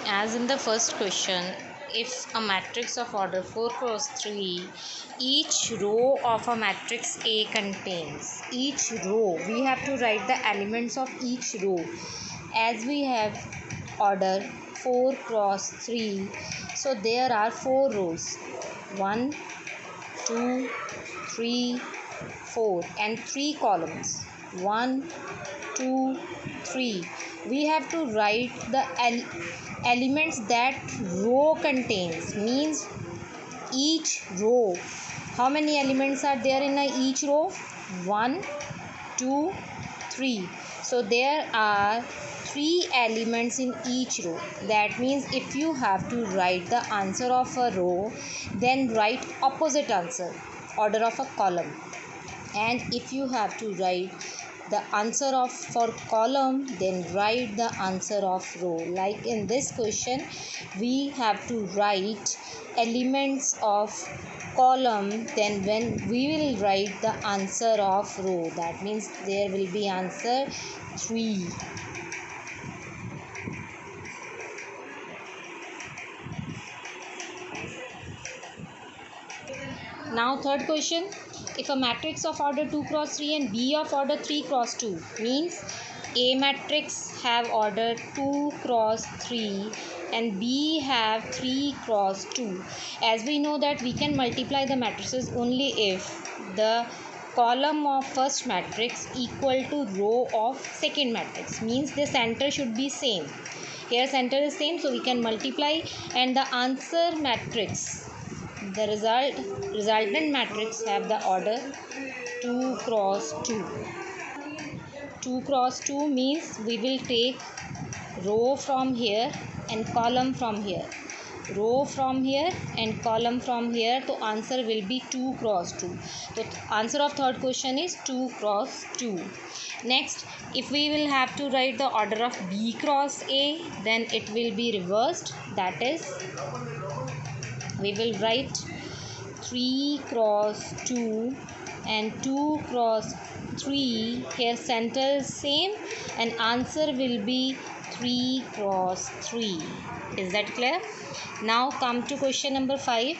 As in the first question, if a matrix of order 4 cross 3, each row of a matrix A contains, each row, we have to write the elements of each row. As we have order 4 cross 3, so there are 4 rows, 1, 2, 3, 4, and 3 columns, 1, 2, 3. We have to write the elements that row contains, means each row. How many elements are there in each row? 1, 2, 3. So there are 3 elements in each row. That means if you have to write the answer of a row, then write opposite answer, order of a column. And if you have to write the answer of for column, then write the answer of row. Like in this question, we have to write elements of column, then when we will write the answer of row, that means there will be answer 3. Now third question, if a matrix of order 2 cross 3 and B of order 3 cross 2, means A matrix have order 2 cross 3 and B have 3 cross 2. As we know that we can multiply the matrices only if the column of first matrix equal to row of second matrix, means the center should be same. Here center is same, so we can multiply, and the answer matrix, the resultant matrix have the order 2 cross 2. 2 cross 2 means we will take row from here and column from here. Row from here and column from here. So answer will be 2 cross 2. So answer of third question is 2 cross 2. Next, if we will have to write the order of B cross A, then it will be reversed. That is, we will write 3 cross 2 and 2 cross 3. Here center is same and answer will be 3 cross 3. Is that clear? Now come to question number 5.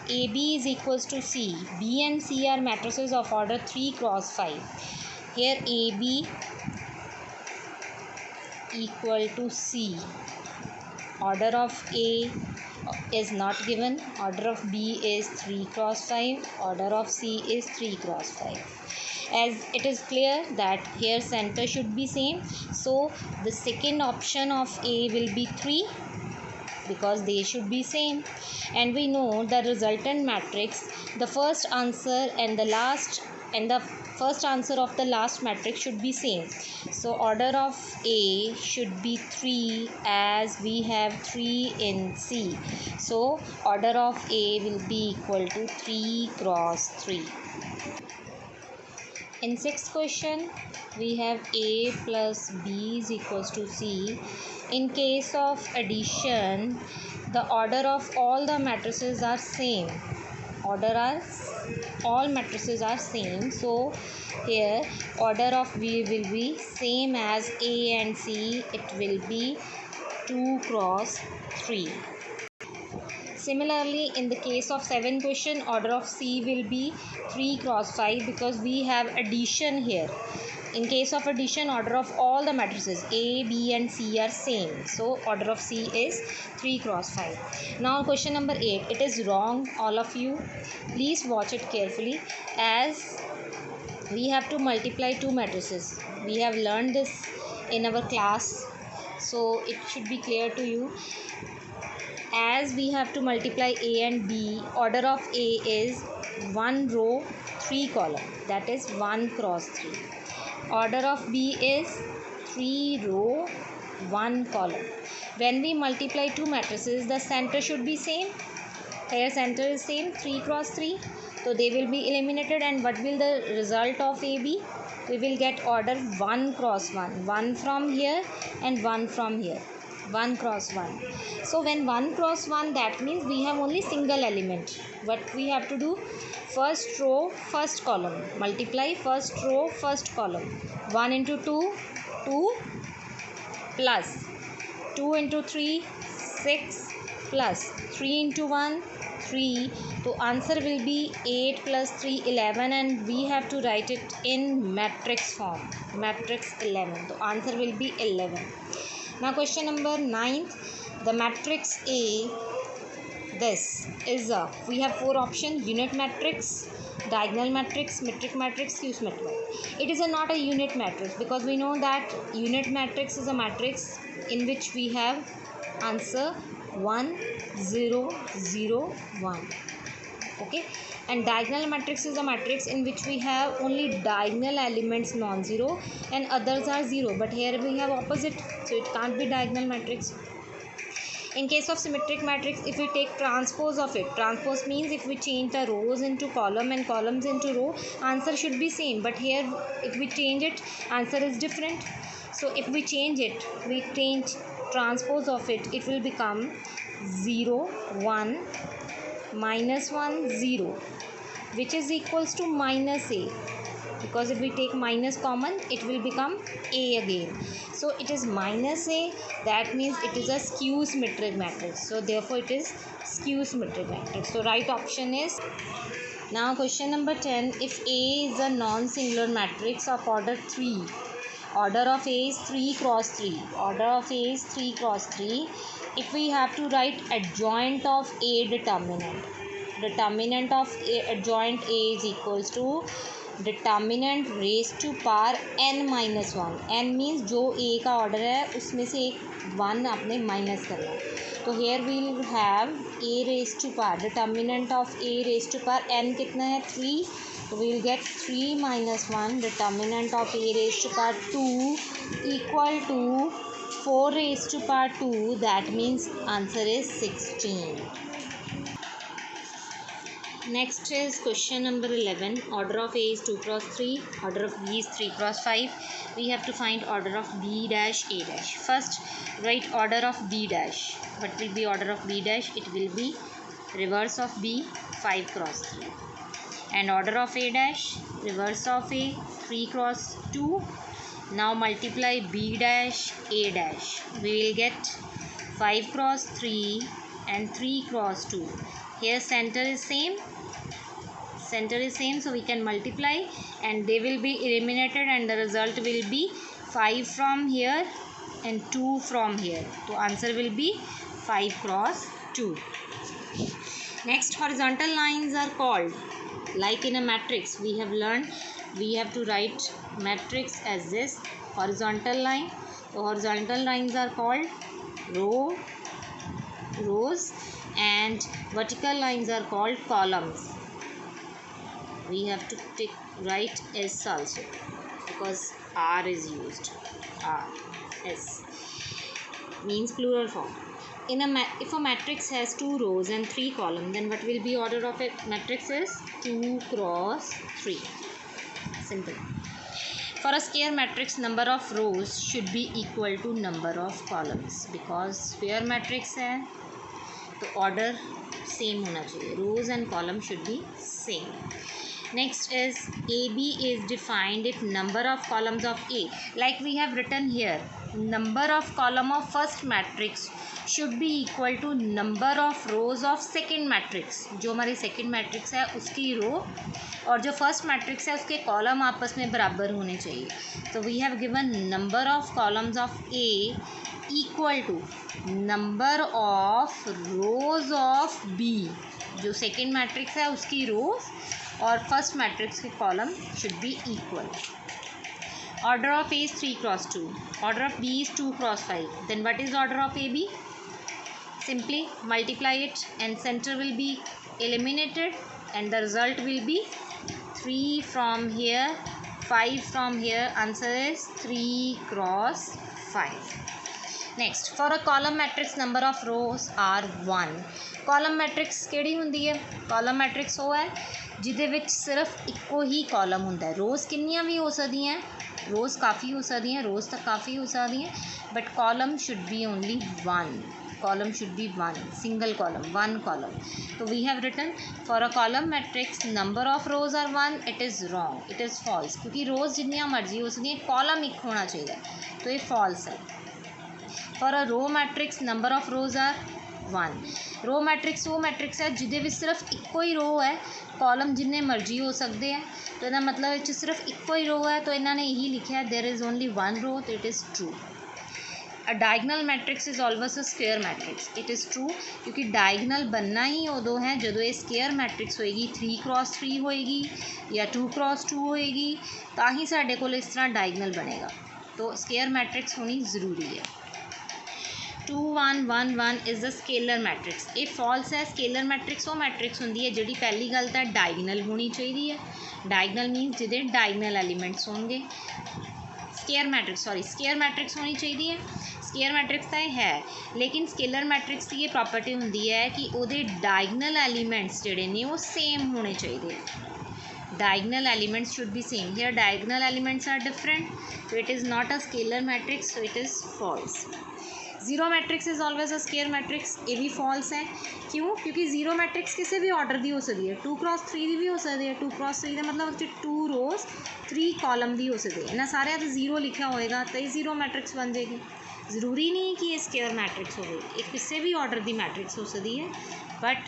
AB is equals to C. B and C are matrices of order 3 cross 5. Here AB equal to C. Order of A is not given. Order of B is 3 cross 5. Order of C is 3 cross 5. As it is clear that here center should be same, so the second option of A will be 3 because they should be same. And we know the resultant matrix, the first answer and the first answer of the last matrix should be same. So order of A should be 3 as we have 3 in C. So order of A will be equal to 3 cross 3. In sixth question, we have A plus B is equals to C. In case of addition, the order of all the matrices are same. All matrices are same. So here order of B will be same as A and C. It will be 2 cross 3. Similarly, in the case of 7 question, order of C will be 3 cross 5 because we have addition here. In case of addition, order of all the matrices A, B and C are same. So order of C is 3 cross 5. Now question number 8. It is wrong, all of you. Please watch it carefully, as we have to multiply two matrices. We have learned this in our class, so it should be clear to you. As we have to multiply A and B, order of A is 1 row 3 column, that is 1 cross 3. Order of B is 3 row 1 column. When we multiply two matrices, the center should be same. Here center is same, 3 cross 3. So they will be eliminated, and what will the result of A be? We will get order 1 cross 1. 1 from here and 1 from here. 1 cross 1. So when 1 cross 1, that means we have only single element. What we have to do? First row, first column. Multiply first row, first column. 1 into 2, 2 plus 2 into 3, 6 plus 3 into 1 3. So answer will be 8 plus 3 11, and we have to write it in matrix form, matrix 11. So answer will be 11. Now question number 9. The matrix A, this is a, we have 4 options: unit matrix, diagonal matrix, metric matrix, q matrix. It is not a unit matrix, because we know that unit matrix is a matrix in which we have answer 1 0 0 1. Okay, and diagonal matrix is a matrix in which we have only diagonal elements non-zero and others are 0, but here we have opposite, so it can't be diagonal matrix. In case of symmetric matrix, if we take transpose of it, transpose means if we change the rows into column and columns into row, answer should be same, but here if we change it, answer is different. So if we change it, we change transpose of it, it will become 0 1 minus 1 0, which is equals to minus a, because if we take minus common, it will become a again. So it is minus a, that means it is a skew symmetric matrix, so therefore it is skew symmetric matrix. So right option is. Now question number 10. If A is a non-singular matrix of order 3, order of A is 3 cross 3, order of A is 3 cross 3, if we have to write adjoint of A determinant, determinant of A, adjoint A is equals to determinant raise to power n minus 1. n means जो a का order है उसमें से एक 1 आपने minus करना. तो here will have a raise to power, determinant of a raise to power n कितना है 3, तो we will get 3 minus 1, determinant of a raise to power 2 equal to 4 raise to power 2, that means answer is 16. Next is question number 11. Order of A is 2 cross 3, order of B is 3 cross 5. We have to find order of B dash A dash. First write order of B dash. What will be order of B dash? It will be reverse of B 5 cross 3. And order of A dash, reverse of A 3 cross 2. Now multiply B dash A dash. We will get 5 cross 3 and 3 cross 2. Here center is same, center is same, so we can multiply and they will be eliminated and the result will be 5 from here and 2 from here. So answer will be 5 cross 2. Next, horizontal lines are called, like in a matrix we have learned, we have to write matrix as this horizontal line. So horizontal lines are called rows, and vertical lines are called columns. We have to write S also, because R is used. R, S means plural form. If a matrix has 2 rows and 3 columns, then what will be order of a matrix is 2 cross 3. Simple. For a square matrix, number of rows should be equal to number of columns, because square matrix है तो order same होना चाहिए, rows and columns should be same. Next is AB is defined if number of columns of A, like we have written here, number of column of first matrix should be equal to number of rows of second matrix. जो हमारी second matrix है उसकी row और जो first matrix है उसके column आपस में बराबर होने चाहिए. So we have given number of columns of A equal to number of rows of B. जो second matrix है उसकी rows और फर्स्ट मैट्रिक्स के column should be equal. Order of A is 3 cross 2, order of B is 2 cross 5. Then what is order of A B? Simply multiply it and center will be eliminated and the result will be 3 from here, 5 from here. Answer is 3 cross 5. Next, for a column matrix number of rows are 1. column matrix ਕਿਹੜੀ ਹੁੰਦੀ ਹੈ? column matrix ਉਹ ਹੈ ਜਿਹਦੇ ਵਿੱਚ ਸਿਰਫ ਇੱਕੋ ਹੀ column ਹੁੰਦਾ ਹੈ. rows ਕਿੰਨੀਆਂ ਵੀ ਹੋ ਸਕਦੀਆਂ, rows ਕਾफ़ੀ ਹੋ ਸਕਦੀਆਂ, rows ਤਾਂ ਕਾफ़ੀ ਹੋ ਸਕਦੀਆਂ, but column should be only 1. column should be 1, single column, 1 column. So we have written for a column matrix number of rows are 1. It is wrong, it is false, क्योंकि rows जितनी मर्जी हो सकती हैं, column एक होना चाहिए, तो ये false है. For a row matrix number of rows are 1। Row matrix वो मैट्रिक्स है जिहदे विच सिर्फ इक्को ही रो है, कॉलम जिन्ने मर्जी हो सकते हैं, तो इसका मतलब सिर्फ इक्को ही रो है, तो इन्होंने यही लिखा है there is only one row, तो it is true. A diagonal matrix is always a square matrix, it is true, क्योंकि डायगनल बनना ही उदों है जो ये स्क्वेयर मैट्रिक्स होएगी 3x3 होएगी या 2x2 होएगी, ताही साडे कोल इस तरह डायगनल बनेगा, तो स्क्वेयर मैट्रिक्स होनी ज़रूरी है। 2 1 1 1 इज़ द स्केलर मैट्रिक्स, ये फॉल्स है। स्केलर मैट्रिक्स वो मैट्रिक्स होंगी है जी पहली गल तो डायगनल होनी चाहिए है, डायगनल मीनस जिहदे डायगनल एलीमेंट्स होंगे। स्केयर मैट्रिक्स स्केयर मैट्रिक्स होनी चाहिए है, स्केयर मैट्रिक्स तो है, लेकिन स्केलर मैट्रिक्स की ये प्रॉपर्टी होंगी है कि उहदे डायगनल एलीमेंट्स जिहड़े ने वो सेम होने चाहिए, diagonal elements should be same. Here diagonal elements are different, so it is not a scalar matrix, so it is false. Zero matrix is always a square matrix, ये भी false है। क्यों? क्योंकि जीरो मैट्रिक्स किसी भी order की हो सकती है, 2x3 की भी हो सकती है, 2x3 का मतलब 2 रोज 3 कॉलम की हो सकती है, इन्हें सारे तो जीरो लिखा होएगा तो ये जीरो मैट्रिक्स बन जाएगी। ज़रूरी नहीं कि ये स्केयर मैट्रिक्स हो, ये किसी भी ऑर्डर की मैट्रिक्स हो सकती है, बट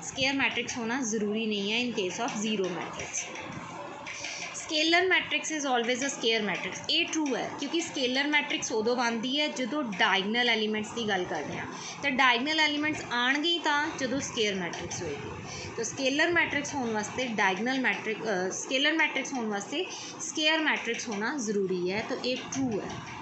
स्केयर मैट्रिक्स होना ज़रूरी नहीं है इन case of zero matrix. Scalar matrix is always a square matrix, ये ट्रू है, क्योंकि स्केलर मैट्रिक्स उदों बनती है जो डायगनल एलीमेंट्स की गल करते हैं, तो डायगनल एलीमेंट्स आएंगे तो जो स्केयर मैट्रिक्स होएगी, तो स्केलर मैट्रिक्स होने वास्ते डायगनल मैट्रिक स्केलर मैट्रिक्स होने वास्ते स्केयर मैट्रिक्स होना ज़रूरी है, तो ये ट्रू है।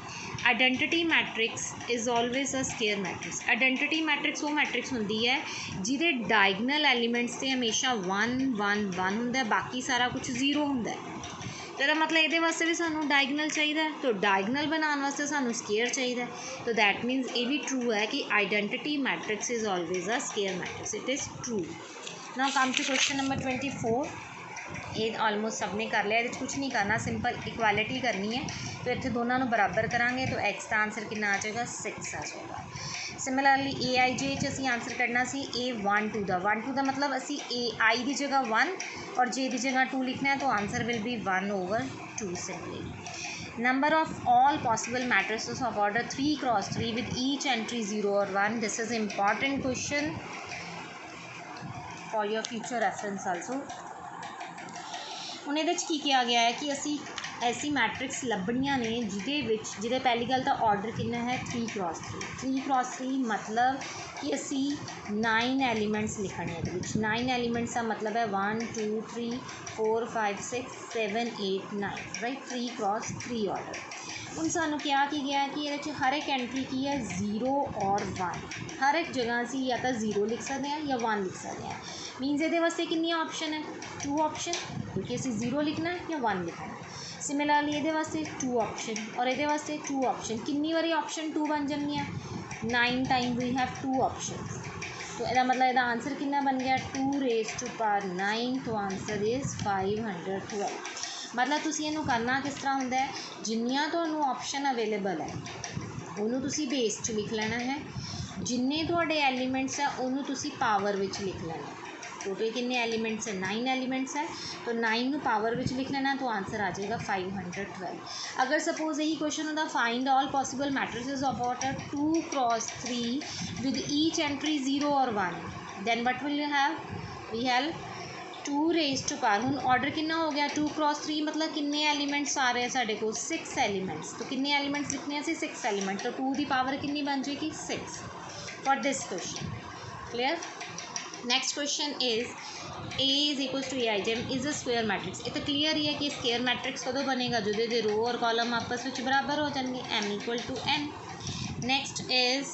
Identity matrix is always a square matrix, identity matrix वो मैट्रिक्स होंगी है जिहदे डायगनल एलीमेंट्स से हमेशा 1 1 1 होंदा है, बाकी सारा कुछ जीरो होंदा है, तो मतलब ये वास्ते भी सानू डायगनल चाहिए, तो डायगनल बनाने वास्ते सानू स्केयर चाहिए, तो दैट मीनस ये भी ट्रू है कि identity matrix is always a square matrix, it is true. Now come to question number 24, ये ऑलमोस्ट सब ने कर लिया, ये कुछ नहीं करना, सिंपल इक्वालिटी करनी है, तो इतने दोनों बराबर करांगे तो एक्स का आंसर कितना आ जाएगा 6 आ जाएगा। सिमिलरली ए आई जे असी आंसर करना सी ए 1 2 का 1 2 का मतलब असी ए आई की जगह 1 और जे की जगह 2 लिखना है, तो answer will be 1/2 simply. Number of all possible matrices of order 3x3 with each entry 0 और 1, this is important question for your future reference also. ਹੁਣ ਇਹਦੇ 'ਚ ਕੀ ਕਿਹਾ ਗਿਆ ਹੈ कि ਅਸੀਂ ऐसी मैट्रिक्स ਲੱਭਣੀਆਂ ने ਜਿਹਦੇ पहली गल तो ऑर्डर कितना है 3x3, 3x3 मतलब कि असी 9 एलीमेंट्स लिखने, 9 एलीमेंट्स का मतलब है 1 2 3 4 5 6 7 8 9, राइट, 3x3 ऑर्डर। ਹੁਣ ਸਾਨੂੰ ਕਿਹਾ ਕੀ ਗਿਆ ਹੈ कि ये हर एक एंट्री की है 0 और 1, हर एक जगह असी या तो 0 लिख सकते हैं या 1 लिख सकते हैं, मीनस ये वास्ते कितनी ऑप्शन है 2 ऑप्शन, क्योंकि असी 0 लिखना है या 1 लिखना है। सिमिलरली ये वास्ते 2 ऑप्शन और ये वास्ते 2 ऑप्शन, कितनी बारी ऑप्शन 2 बन जाएंगे 9 टाइम वी हैव 2 ऑप्शन, तो यदा मतलब यदा आंसर कितना बन गया 2⁻9, तो आंसर इज़ 512। मतलब तुसी इहनूं करना किस तरह हुंदा है, जिन्नियां तुहानूं ऑप्शन अवेलेबल है उन्होंने तुसी बेस च लिख लेना है, जिन्ने तुहाडे एलीमेंट्स है उन्होंने तुसी पावर विच लिख लेना है। टोटल कितने एलीमेंट्स है 9 एलीमेंट्स है, तो 9 पावर विच लिख लेना, तो आंसर आ जाएगा 512। अगर सपोज यही क्वेश्चन होता find all possible matrices of order 2x3 with each entry 0 और 1, then what will you have, we have 2⁻, हूँ ऑर्डर कितना हो गया 2x3 मतलब कितने एलीमेंट्स आ रहे हैं साढ़े को 6 एलीमेंट्स, तो कितने एलीमेंट्स लिखने हैं 6 एलीमेंट, तो 2 की पावर कितनी बन जाएगी 6 for this question. Clear. Next question is A is equal to A I J is a square matrix, ये तो क्लीयर ही है कि स्क्वेयर मैट्रिक्स कदों बनेगा जो दे रो और कॉलम आपस में बराबर हो जाएंगे, m equal to n। Next is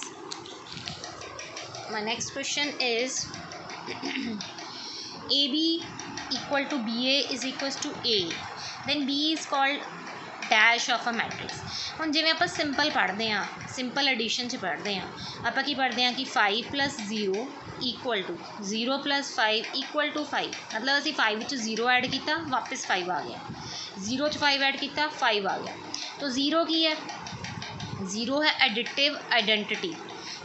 my next question is A B equal to B A is equal to A, then B is called dash of a matrix. हम जिमें आप सिंपल पढ़ते हैं, सिंपल एडिशन च पढ़ते हैं, आप की पढ़ते हैं कि 5 + 0 इक्वल टू 0 + 5 इक्वल टू 5, मतलब असी 5 च 0 ऐड किया वापस 5 आ गया, 0 च 5 ऐड किया 5 आ गया, तो 0 की है 0 है एडिटिव आइडेंटिटी।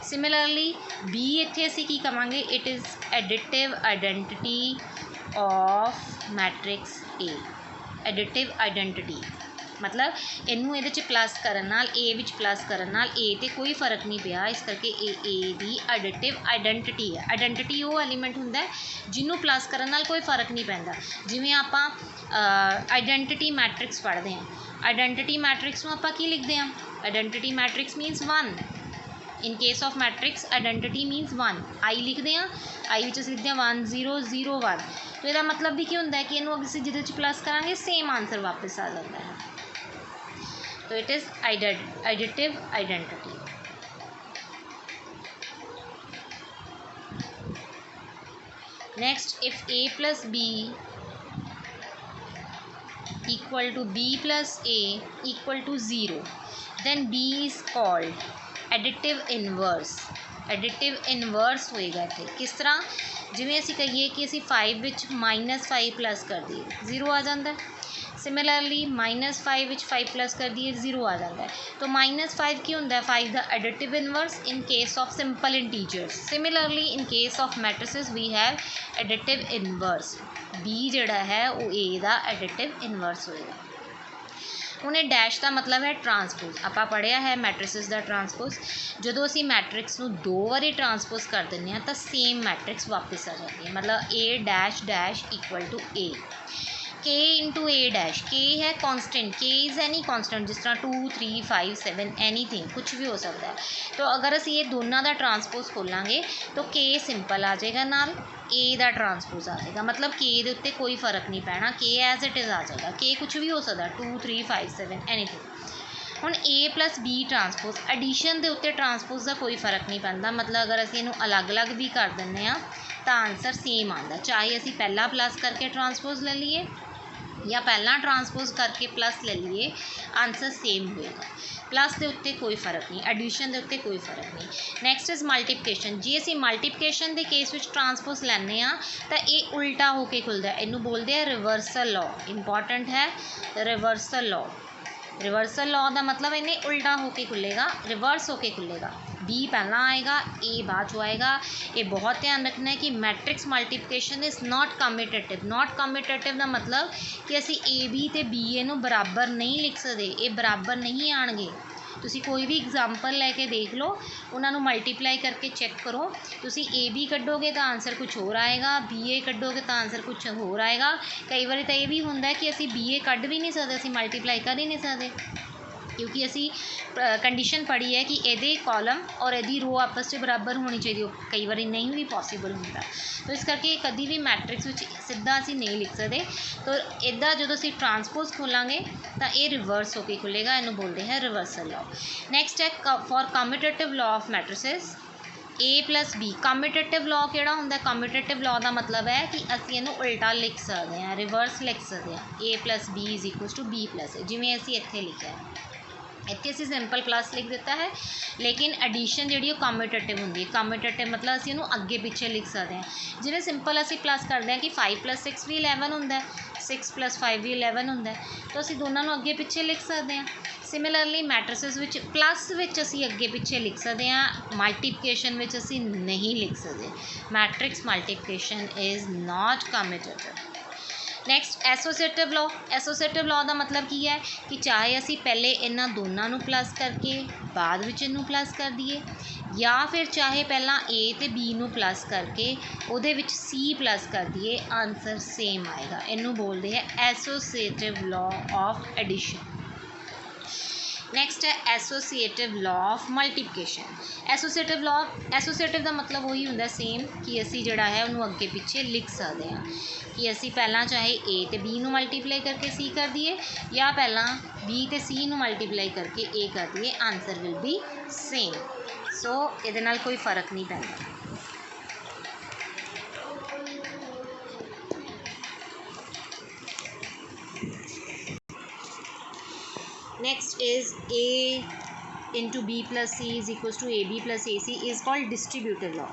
सिमिलरली बी इत्थे असी की कहांगे, it is additive identity of matrix A, additive identity मतलब इनू ये प्लस करन नाल ए विच प्लस करन नाल ए ते कोई फर्क नहीं पिया, इस करके ए दी एडिटिव आइडेंटिटी है। आइडेंटिटी वो एलीमेंट हुंदा है जिन्हों प्लस करन नाल कोई फर्क नहीं पैंदा। जिवें आपां आइडेंटिटी मैट्रिक्स पढ़ते हैं, आइडेंटिटी मैट्रिक्स नूं आपां की लिखते हैं, identity matrix मीनस 1। In case of matrix identity मीनस 1, आई लिखते हैं, आई विच असीं लिखते हैं 1 0 0 1। तो इसका मतलब भी की होंदा है कि इनू असीं जिहदे विच प्लस करांगे सेम आंसर वापस आ जाता है। तो it is additive identity. Next, if a plus b equal to b plus a equal to 0, then b is called additive inverse। Additive inverse होएगा इत्थे किस तरह, जिवें असीं कहिए कि असीं 5 विच -5 प्लस कर दिए 0 आ जाता है। सिमिलरली -5 विच 5 प्लस कर दिए 0 आ जाता है। तो -5 की होंदा है 5 the additive inverse in case of simple integers. Similarly in case of matrices we have additive inverse, B जिहड़ा है वो ए दा एडिटिव इनवर्स होएगा। उन्हें डैश का मतलब है ट्रांसपोज। आपां पढ़िया है मैट्रिसेस का ट्रांसपोज, जदों असीं मैट्रिक्स नूं 2 बारी ट्रांसपोज कर दिंदे हां तां सेम मैट्रिक्स वापस आ जाती है। मतलब ए डैश डैश इक्वल टू ए, के इंटू ए डैश, के है कॉन्स्टेंट, के इज़ एनी कॉन्स्टेंट, जिस तरह 2 3 5 7 एनीथिंग कुछ भी हो सकता है। तो अगर असीं ये दोनों का ट्रांसपोज खोलांगे तो के सिंपल आ जाएगा, नाल ए दा ट्रांसपोज आ जाएगा। मतलब के दे उत्ते कोई फर्क नहीं पैना, के एज इट इज़ आ जाएगा। के कुछ भी हो सकता, 2 3 5 7 एनीथिंग। हुण ए प्लस बी ट्रांसपोज, एडिशन के उत्ते ट्रांसपोज का कोई फर्क नहीं पैंदा। मतलब अगर असीं इहनूं अलग अलग भी कर दिंदे आ तो आंसर सेम आता, चाहे असीं पहला प्लस करके ट्रांसपोज ले लीए या पहला ट्रांसपोज करके प्लस ले लीए, आंसर सेम होएगा। प्लस के उत्ते कोई फर्क नहीं, एडिशन के उत्ते कोई फर्क नहीं। Next is multiplication. जे असीं मल्टीप्लिकेशन के केस में ट्रांसपोज लैंदे आ तो ये उल्टा होके खुलता है, इनू बोलते हैं रिवर्सल लॉ। इंपॉर्टेंट है रिवर्सल लॉ। रिवर्सल लॉ का मतलब इन्हें उल्टा होके खुलेगा, रिवर्स होके खुलेगा। बी पहला आएगा, ए बाद चो आएगा। ये बहुत ध्यान रखना है कि matrix multiplication is not commutative. Not commutative का मतलब कि असी ए बी तो बी ए नूं बराबर नहीं लिख सकते, ये बराबर नहीं आएंगे। तुसी कोई भी एग्जाम्पल लैके देख लो, उन्होंने मल्टीप्लाई करके चैक करो, तुसी ए बी कड्डोगे तो आंसर कुछ होर आएगा, बी ए कड्डोगे तो आंसर कुछ होर आएगा। कई बार तो यह भी होंदा कि असी बी ए कड्ड भी नहीं सकते, असी मल्टीप्लाई कर ही नहीं सकते, क्योंकि असी कंडीशन पढ़ी है कि ये कॉलम और यदी रो आपस में बराबर होनी चाहिए। कई बार नहीं भी पॉसीबल होंदा, तो इस करके कभी भी मैट्रिक्स में सीधा असी नहीं लिख सकते। तो इदा जो असी ट्रांसपोज खोलांगे तो ये रिवर्स होकर खुलेगा, इन्हू बोलते हैं रिवर्सल लॉ। नैक्सट है for commutative law of matrices A plus B. Commutative law किहड़ा हुंदा है? कम्यूटेटिव लॉ का मतलब है कि असी इहनू उल्टा लिख सकते हैं, रिवर्स लिख सकते हैं। A plus B is equal to B plus A, जिवें असी इत्थे लिखा है, इत्थे असीं सिंपल प्लस लिख दिता है, लेकिन एडिशन जिहड़ी कम्यूटेटिव होंदी है। कम्यूटेटिव मतलब असीं इहनूं अगे पिछे लिख सकते हैं। जिवें सिंपल असीं प्लस करते हैं कि 5 + 6 भी 11 होंदा है, 6 + 5 भी 11 होंदा है, तो असीं दोनों नूं अगे पिछे लिख सकते हैं। Similarly matrices which plus which असीं अगे पिछे लिख सकते हैं, मल्टीप्लिकेशन विच असीं नहीं लिख सकते। Matrix multiplication is not commutative. Next associative law. Associative law का मतलब की है कि चाहे असी पहले इन्हों दोनों प्लस करके बाद विच इनू प्लस कर दिए, या फिर चाहे पहला ए तो बी नू प्लस करके उहदे विच सी प्लस कर दिए, आंसर सेम आएगा। इनू बोलते हैं associative law of addition. Next है associative law of multiplication. Associative का मतलब वही होंदा सेम कि असी जिहड़ा है उन्होंने अगे पिछे लिख सकते हैं, कि असी पहला चाहे ए तो बी नू मल्टीप्लाई करके सी कर दिए, या पहला बी तो सी नू मल्टीप्लाई करके ए कर दिए, आंसर विल बी सेम। सो इहदे नाल कोई फर्क नहीं पैंदा। Next is A into B plus C is equals to AB plus AC is called distributive law।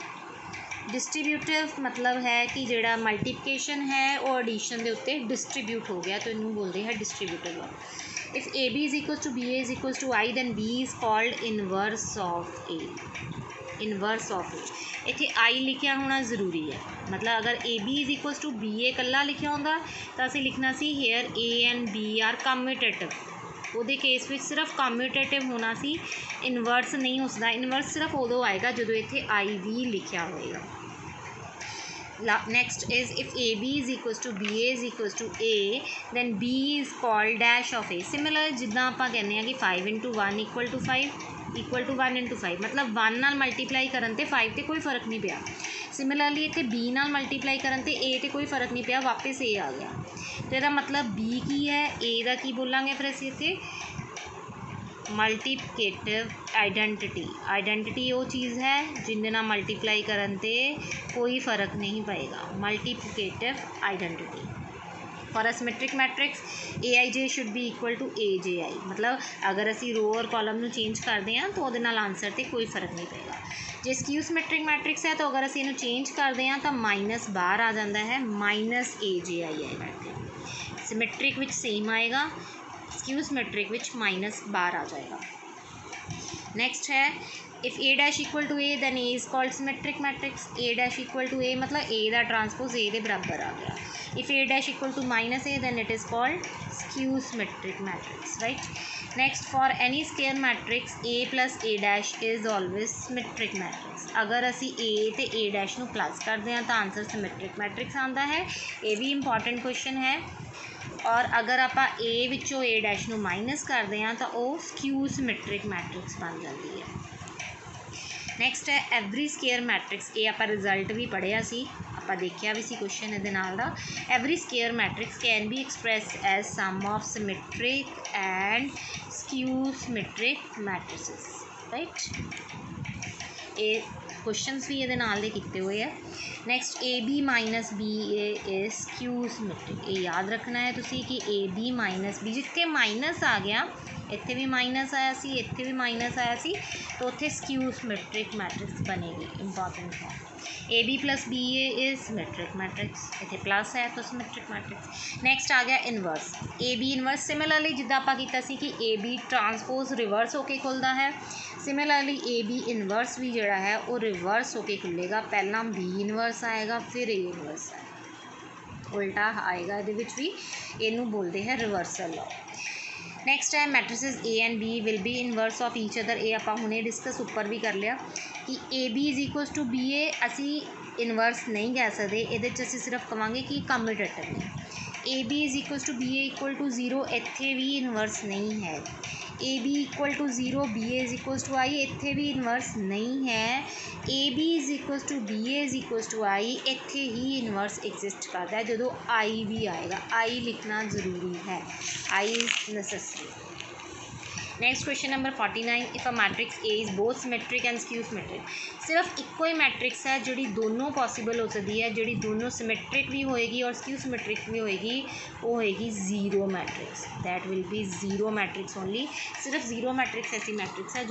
Distributive मतलब है कि जिहड़ा मल्टीप्लिकेशन है वो एडिशन के उत्ते डिस्ट्रीब्यूट हो गया, तो इनू बोलते हैं distributive law. If A B is equals to B A is equals to I then B is called inverse of A. Inverse of A इत्थे आई लिखिया होना जरूरी है। मतलब अगर A B is equals to B A कला लिखिया होंदा तो असीं लिखना सी here A and B are commutative. ਉਹਦੇ ਕੇਸ ਵਿੱਚ ਸਿਰਫ ਕਮਿਊਟੇਟਿਵ ਹੋਣਾ ਸੀ, ਇਨਵਰਸ ਨਹੀਂ ਉਸਦਾ। ਇਨਵਰਸ ਸਿਰਫ ਉਦੋਂ ਆਏਗਾ ਜਦੋਂ ਇੱਥੇ ਆਈ ਵੀ ਲਿਖਿਆ ਹੋਏਗਾ। Next is if AB is equals to BA is equals to A then B is called dash of A। Similar ਜਿੱਦਾਂ ਆਪਾਂ ਕਹਿੰਦੇ ਹਾਂ ਕਿ 5 into 1 equal to 5 equal to 1 into 5 ਮਤਲਬ 1 ਨਾਲ ਮਲਟੀਪਲਾਈ ਕਰਨ 'ਤੇ 5 'ਤੇ ਕੋਈ ਫ਼ਰਕ ਨਹੀਂ ਪਿਆ। ਸਿਮਿਲਰਲੀ ਇੱਥੇ B ਨਾਲ ਮਲਟੀਪਲਾਈ ਕਰਨ 'ਤੇ A 'ਤੇ ਕੋਈ ਫ਼ਰਕ ਨਹੀਂ ਪਿਆ, ਵਾਪਸ A ਆ ਗਿਆ। ਅਤੇ ਇਹਦਾ ਮਤਲਬ B ਕੀ ਹੈ, A ਦਾ ਕੀ ਬੋਲਾਂਗੇ ਫਿਰ ਅਸੀਂ ਇੱਥੇ, ਮਲਟੀਪਲੀਕੇਟਿਵ ਆਈਡੈਂਟਿਟੀ ਉਹ ਚੀਜ਼ ਹੈ ਜਿਹਦੇ ਨਾਲ ਮਲਟੀਪਲਾਈ ਕਰਨ 'ਤੇ ਕੋਈ ਫ਼ਰਕ ਨਹੀਂ ਪਏਗਾ, multiplicative identity. For a symmetric matrix AIJ should be equal to AJI, मतलब अगर असी रो और कॉलम ਨੂੰ ਚੇਂਜ ਕਰਦੇ ਹਾਂ ਤਾਂ ਉਹਦੇ ਨਾਲ ਆਂਸਰ 'ਤੇ ਕੋਈ ਫ਼ਰਕ ਨਹੀਂ ਪਏਗਾ। ਜੇ ਸਕਿਊ ਸਿਮੈਟ੍ਰਿਕ ਮੈਟ੍ਰਿਕਸ ਹੈ ਤਾਂ ਅਗਰ ਅਸੀਂ ਇਹਨੂੰ ਚੇਂਜ ਕਰਦੇ ਹਾਂ ਤਾਂ ਮਾਈਨਸ ਬਾਹਰ ਆ ਜਾਂਦਾ ਹੈ, ਮਾਈਨਸ AJI ਆਏਗਾ ਇੱਥੇ। ਸਿਮੈਟ੍ਰਿਕ ਵਿੱਚ ਸੇਮ ਆਏਗਾ, ਸਕਿਊ ਸਿਮੈਟ੍ਰਿਕ ਵਿੱਚ ਮਾਈਨਸ ਬਾਹਰ ਆ ਜਾਏਗਾ। नेक्स्ट है if A dash equal to A then A is called symmetric matrix. A dash equal to A मतलब A का ट्रांसपोज A के बराबर आ गया। If A dash equal to minus A then it is called skew symmetric matrix, right. Next for any square matrix A plus A dash is always symmetric matrix. अगर असी A तो A dash नूं plus करते हैं तो answer symmetric matrix आता है, ये भी इंपॉर्टेंट क्वेश्चन है। और अगर आप A विचों A डैश नूं माइनस करते हैं तो वह स्क्यू सिमेट्रिक मैट्रिक्स बन जाती है। नैक्सट है एवरी स्केयर मैट्रिक्स, ये आप रिजल्ट भी पढ़िया सी, आप देखिया भी सी क्वेश्चन ये नाल दा। Every square matrix can be express as sum of symmetric and skew symmetric matrices, right. ये क्वेश्चनस भी ये नाल दे कीते हुए है। Next AB minus BA is skew symmetric, ये याद रखना है तुसी कि AB माइनस B, जिथे माइनस आ गया इत्थे भी माइनस आया सी, इत्थे भी माइनस आया सी, तो उत्थे स्क्यू सिमेट्रिक मैट्रिक्स बनेगी, इंपॉर्टेंट है। AB plus BA is symmetric matrix, इत्थे प्लस है तो सिमेट्रिक मैट्रिक्स। नैक्सट आ गया इनवर्स, AB इनवर्स। सिमिलरली जिद्दां आपां कीता सी कि AB ट्रांसपोज रिवर्स होके खुलदा है, सिमिलरली AB इनवर्स भी जिहड़ा है वो रिवर्स होके खुलेगा। पहला B इनवर्स आएगा फिर A इनवर्स आएगा, उल्टा आएगा, ये भी इनू बोलते हैं रिवर्सल लॉ। नैक्सट है matrices A and B will be inverse of each other. ये आप हुणे डिस्कस उपर भी कर लिया कि AB is equals to BA असी इनवर्स नहीं कह सकते, ये असी सिर्फ कहांगे कि कम्यूटेटिव ने। AB is equals to BA equal to 0, इत्थे भी इनवर्स नहीं है। AB equal to 0 BA is equals to I, इत्थे भी इनवर्स नहीं है। AB is equals to BA is equals to I, इत्थे ही इनवर्स एग्जिस्ट करता है जो I भी आएगा, I लिखना ज़रूरी है, I is necessary. Next question number 49, if a matrix A is both symmetric and skew symmetric. सिर्फ इक्को ही मैट्रिक्स है जी दोनों पॉसिबल हो सकती है, जी दोनों सिमेट्रिक भी होएगी और स्क्यू सिमेट्रिक भी होएगी, वो होएगी zero matrix. That will be zero matrix only. सिर्फ जीरो मैट्रिक्स ऐसी मैट्रिक्स है